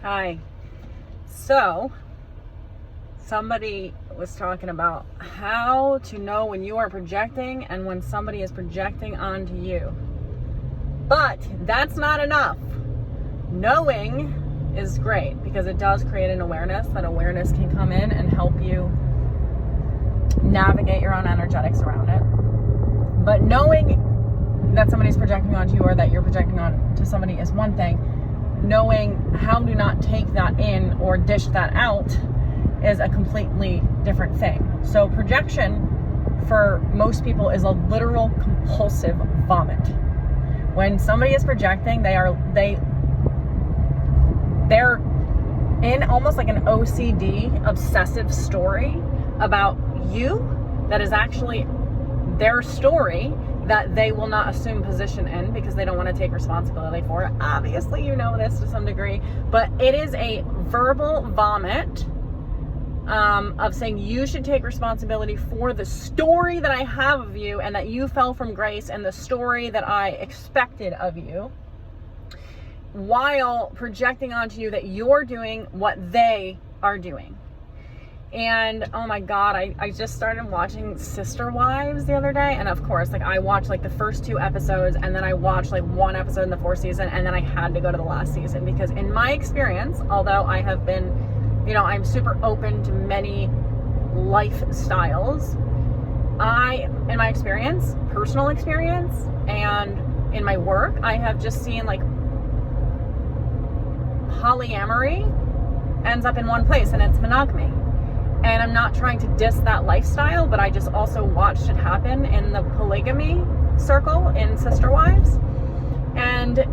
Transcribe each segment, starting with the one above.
Hi. So, somebody was talking about how to know when you are projecting and when somebody is projecting onto you. But that's not enough. Knowing is great because it does create an awareness. That awareness can come in and help you navigate your own energetics around it. But knowing that somebody's projecting onto you or that you're projecting onto somebody is one thing. Knowing how to not take that in or dish that out is a completely different thing. So projection for most people is a literal compulsive vomit. When somebody is projecting, they're in almost like an OCD obsessive story about you that is actually their story that they will not assume position in because they don't want to take responsibility for it. Obviously, you know this to some degree, but it is a verbal vomit of saying you should take responsibility for the story that I have of you and that you fell from grace and the story that I expected of you, while projecting onto you that you're doing what they are doing. And oh my God, I just started watching Sister Wives the other day. And of course, like I watched like the first 2 episodes and then I watched like 1 episode in the 4th season and then I had to go to the last season because in my experience, although I have been, I'm super open to many lifestyles, in my experience, personal experience, and in my work, I have just seen like polyamory ends up in one place and it's monogamy. And I'm not trying to diss that lifestyle, but I just also watched it happen in the polygamy circle in Sister Wives. And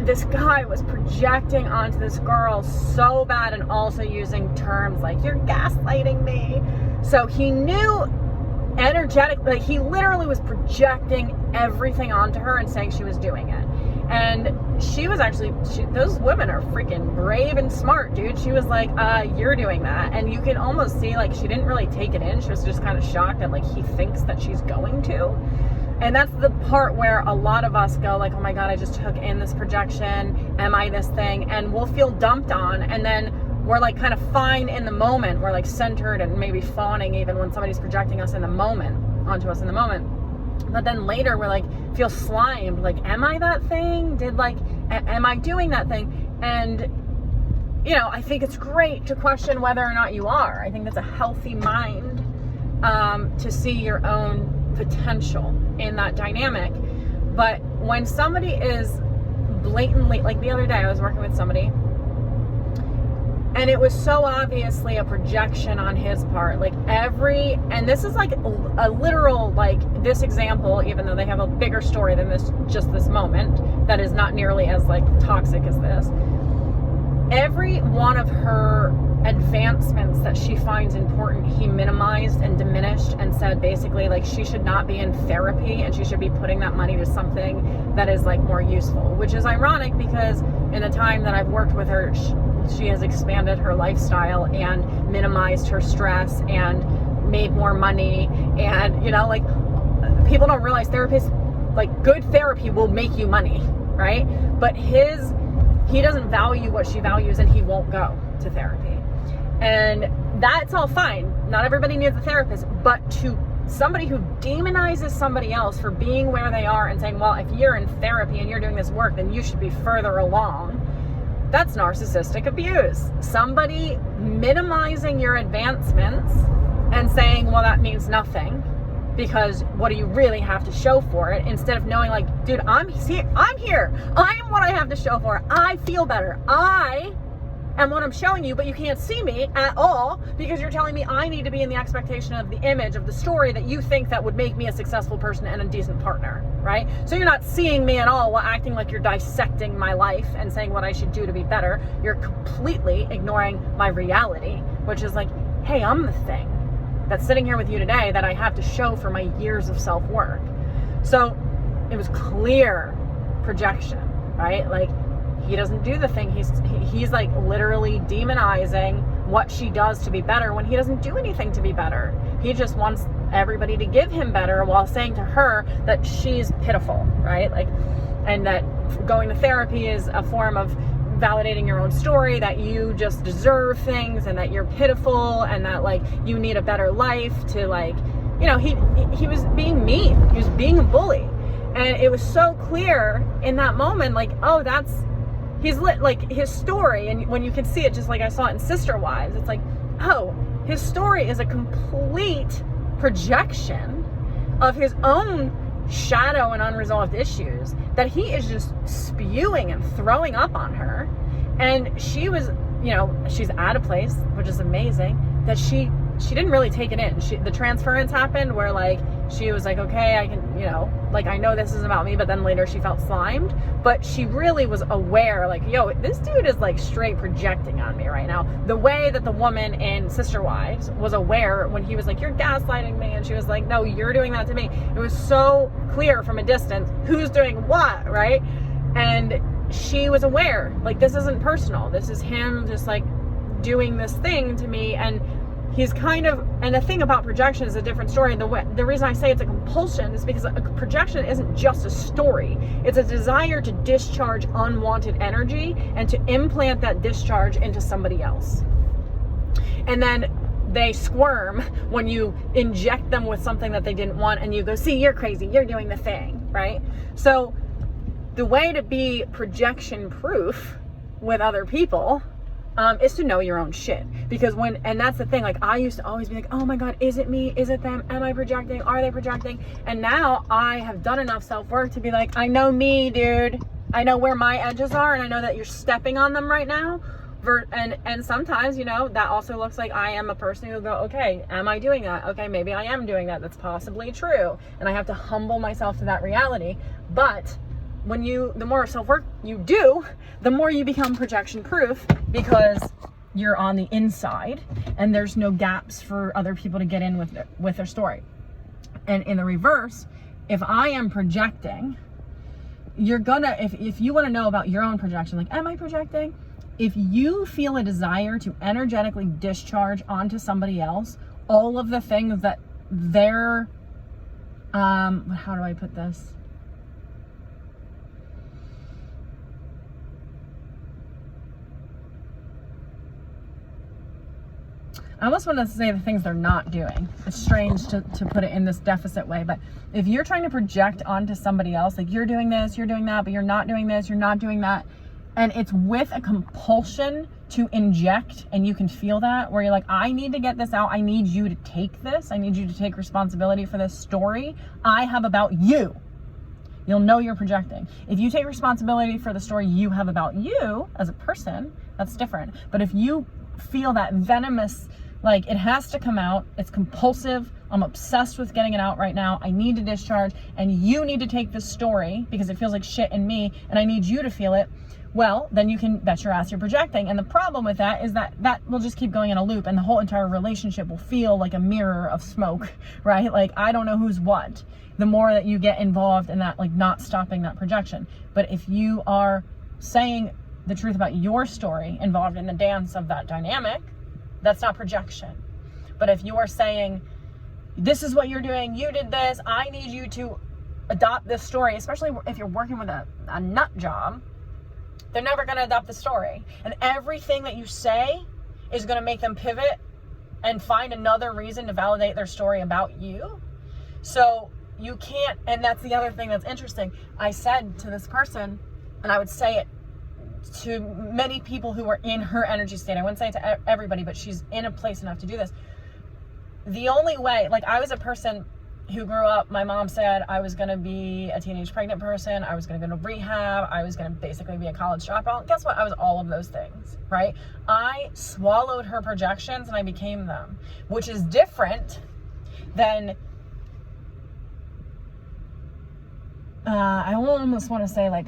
this guy was projecting onto this girl so bad and also using terms like, you're gaslighting me. So he knew energetically, he literally was projecting everything onto her and saying she was doing it. And she was actually, those women are freaking brave and smart, dude. She was like, you're doing that. And you can almost see like she didn't really take it in. She was just kind of shocked that like he thinks that she's going to. And that's the part where a lot of us go like, oh my God, I just took in this projection. Am I this thing? And we'll feel dumped on. And then we're like kind of fine in the moment. We're like centered and maybe fawning even when somebody's projecting us in the moment, onto us in the moment. But then later we're like, feel slimed. Like, am I that thing? Am I doing that thing? And, I think it's great to question whether or not you are. I think that's a healthy mind to see your own potential in that dynamic. But when somebody is blatantly, like the other day I was working with somebody, and it was so obviously a projection on his part, and this is like a literal, like this example, even though they have a bigger story than this, just this moment, that is not nearly as like toxic as this. Every one of her advancements that she finds important, he minimized and diminished and said basically like she should not be in therapy and she should be putting that money to something that is like more useful, which is ironic because in the time that I've worked with her, she has expanded her lifestyle and minimized her stress and made more money. And, people don't realize therapists, like good therapy will make you money, right? But he doesn't value what she values and he won't go to therapy. And that's all fine. Not everybody needs a therapist, but to somebody who demonizes somebody else for being where they are and saying, well, if you're in therapy and you're doing this work, then you should be further along. That's narcissistic abuse. Somebody minimizing your advancements and saying, well, that means nothing because what do you really have to show for it? Instead of knowing like, dude, I'm here. I am what I have to show for it. I feel better. I am what I'm showing you, but you can't see me at all because you're telling me I need to be in the expectation of the image of the story that you think that would make me a successful person and a decent partner, right? So you're not seeing me at all while acting like you're dissecting my life and saying what I should do to be better. You're completely ignoring my reality, which is like, hey, I'm the thing that's sitting here with you today that I have to show for my years of self-work. So it was clear projection, right? Like, he doesn't do the thing. He's like literally demonizing what she does to be better when he doesn't do anything to be better. He just wants everybody to give him better while saying to her that she's pitiful, right? Like, and that going to therapy is a form of validating your own story, that you just deserve things and that you're pitiful and that like you need a better life, to like, you know, he was being mean. He was being a bully. And it was so clear in that moment, like, oh, he's lit, like his story. And when you can see it, just like I saw it in Sister Wives, it's like, oh, his story is a complete projection of his own shadow and unresolved issues that he is just spewing and throwing up on her. And she was, you know, she's at a place, which is amazing, that she didn't really take it in. The transference happened where like she was like, okay, I can, you know, like I know this is about me, but then later she felt slimed. But she really was aware, like, yo, this dude is like straight projecting on me right now. The way that the woman in Sister Wives was aware when he was like, you're gaslighting me, and she was like, no, you're doing that to me. It was so clear from a distance who's doing what, right? And she was aware, like, this isn't personal. This is him just like doing this thing to me. And he's kind of, and the thing about projection is a different story. The reason I say it's a compulsion is because a projection isn't just a story. It's a desire to discharge unwanted energy and to implant that discharge into somebody else. And then they squirm when you inject them with something that they didn't want, and you go, see, you're crazy, you're doing the thing, right? So the way to be projection proof with other people is to know your own shit. Because and that's the thing, like I used to always be like, oh my God, is it me? Is it them? Am I projecting? Are they projecting? And now I have done enough self-work to be like, I know me, dude. I know where my edges are, and I know that you're stepping on them right now. And sometimes, you know, that also looks like I am a person who'll go, okay, am I doing that? Okay, maybe I am doing that. That's possibly true. And I have to humble myself to that reality. But the more self-work you do, the more you become projection proof, because you're on the inside and there's no gaps for other people to get in with their story. And in the reverse, if I am projecting, you're gonna, if you want to know about your own projection, like, am I projecting? If you feel a desire to energetically discharge onto somebody else all of the things that they're, how do I put this? I almost want to say the things they're not doing. It's strange to put it in this deficit way, but if you're trying to project onto somebody else, like you're doing this, you're doing that, but you're not doing this, you're not doing that, and it's with a compulsion to inject, and you can feel that, where you're like, I need to get this out, I need you to take this, I need you to take responsibility for this story I have about you. You'll know you're projecting. If you take responsibility for the story you have about you as a person, that's different. But if you feel that venomous, like, it has to come out, it's compulsive, I'm obsessed with getting it out right now, I need to discharge, and you need to take this story because it feels like shit in me and I need you to feel it, well, then you can bet your ass you're projecting. And the problem with that is that will just keep going in a loop, and the whole entire relationship will feel like a mirror of smoke, right? Like, I don't know who's what. The more that you get involved in that, like, not stopping that projection. But if you are saying the truth about your story involved in the dance of that dynamic, that's not projection. But if you are saying, this is what you're doing, you did this, I need you to adopt this story, especially if you're working with a nut job, they're never going to adopt the story. And everything that you say is going to make them pivot and find another reason to validate their story about you. So you can't, and that's the other thing that's interesting. I said to this person, and I would say it to many people who are in her energy state, I wouldn't say it to everybody, but she's in a place enough to do this. The only way, like, I was a person who grew up, my mom said I was going to be a teenage pregnant person, I was going to go to rehab, I was going to basically be a college dropout. Guess what? I was all of those things, right? I swallowed her projections and I became them, which is different than, I almost want to say, like,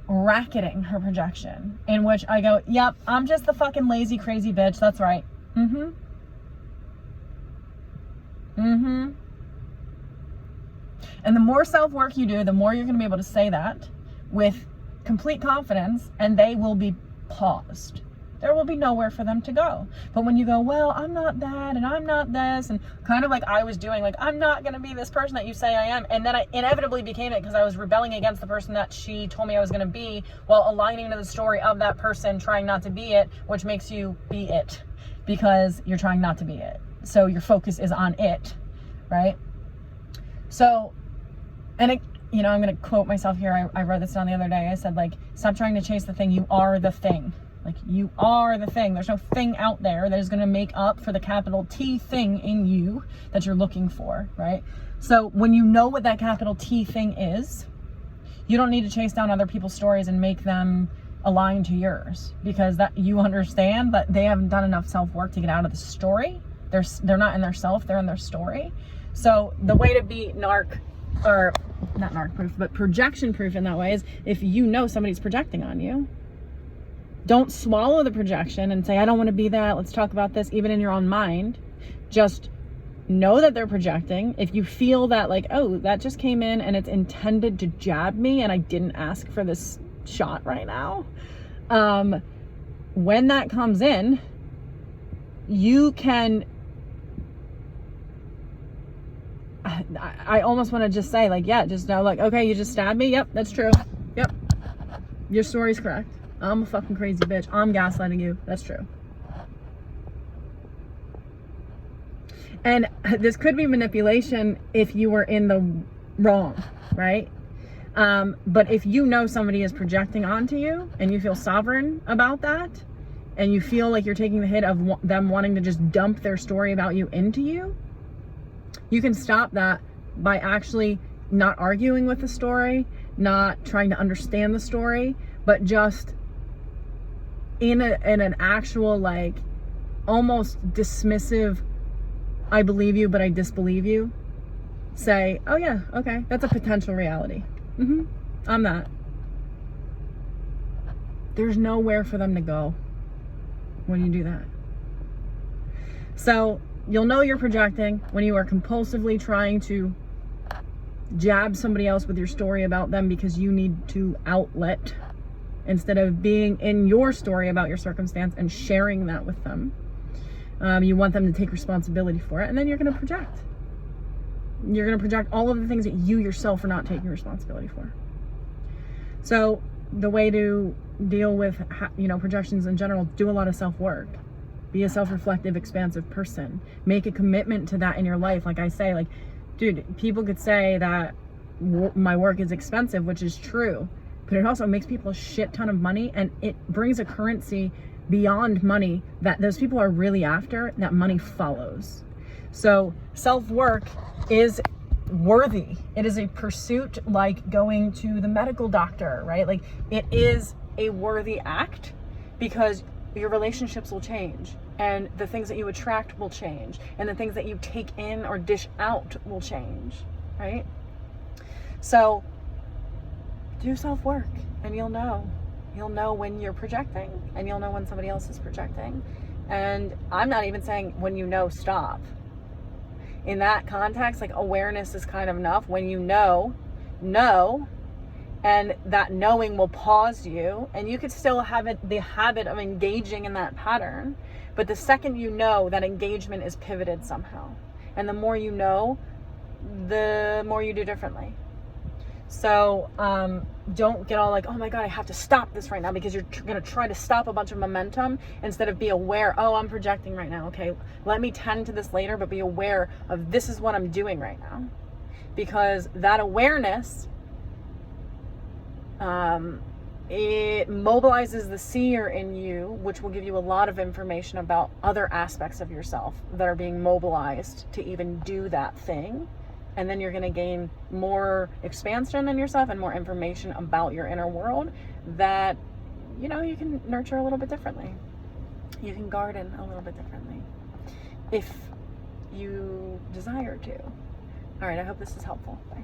racketing her projection, in which I go, yep, I'm just the fucking lazy, crazy bitch. That's right. And the more self-work you do, the more you're going to be able to say that with complete confidence, and they will be paused. There will be nowhere for them to go. But when you go, well, I'm not that and I'm not this, and kind of like I was doing, like, I'm not going to be this person that you say I am. And then I inevitably became it because I was rebelling against the person that she told me I was going to be, while aligning to the story of that person, trying not to be it, which makes you be it because you're trying not to be it. So your focus is on it, right? So, and it, you know, I'm going to quote myself here. I wrote this down the other day. I said, like, stop trying to chase the thing. You are the thing. Like, you are the thing. There's no thing out there that is going to make up for the capital T thing in you that you're looking for, right? So when you know what that capital T thing is, you don't need to chase down other people's stories and make them align to yours, because that you understand that they haven't done enough self-work to get out of the story. They're not in their self, they're in their story. So the way to be not narc proof, but projection proof in that way is if you know somebody's projecting on you, don't swallow the projection and say, I don't want to be that. Let's talk about this, even in your own mind. Just know that they're projecting. If you feel that, like, oh, that just came in and it's intended to jab me and I didn't ask for this shot right now. When that comes in, you can, I almost want to just say, like, yeah, just know, like, okay, you just stabbed me. Yep, that's true. Yep. Your story's correct. I'm a fucking crazy bitch. I'm gaslighting you. That's true. And this could be manipulation if you were in the wrong, right? But if you know somebody is projecting onto you and you feel sovereign about that, and you feel like you're taking the hit of them wanting to just dump their story about you into you, you can stop that by actually not arguing with the story, not trying to understand the story, but just in an actual, like, almost dismissive, I believe you, but I disbelieve you. Say, oh yeah, okay, that's a potential reality. I'm that. There's nowhere for them to go when you do that. So you'll know you're projecting when you are compulsively trying to jab somebody else with your story about them because you need to outlet, instead of being in your story about your circumstance and sharing that with them. You want them to take responsibility for it, and then you're going to project. You're going to project all of the things that you yourself are not taking responsibility for. So the way to deal with, you know, projections in general, do a lot of self-work. Be a self-reflective, expansive person. Make a commitment to that in your life. Like I say, like, dude, people could say that my work is expensive, which is true, but it also makes people a shit ton of money, and it brings a currency beyond money that those people are really after, that money follows. So self-work is worthy. It is a pursuit like going to the medical doctor, right? Like, it is a worthy act because your relationships will change, and the things that you attract will change, and the things that you take in or dish out will change, right? So do self-work, and you'll know when you're projecting, and you'll know when somebody else is projecting. And I'm not even saying when you know, stop. In that context, like, awareness is kind of enough. When you know, and that knowing will pause you, and you could still have the habit of engaging in that pattern, but the second you know, that engagement is pivoted somehow. And the more you know, the more you do differently. So don't get all like, oh my God, I have to stop this right now, because you're going to try to stop a bunch of momentum instead of be aware, oh, I'm projecting right now. Okay, let me tend to this later, but be aware of this is what I'm doing right now. Because that awareness, it mobilizes the seer in you, which will give you a lot of information about other aspects of yourself that are being mobilized to even do that thing. And then you're going to gain more expansion in yourself and more information about your inner world that, you know, you can nurture a little bit differently. You can garden a little bit differently if you desire to. All right, I hope this is helpful. Bye.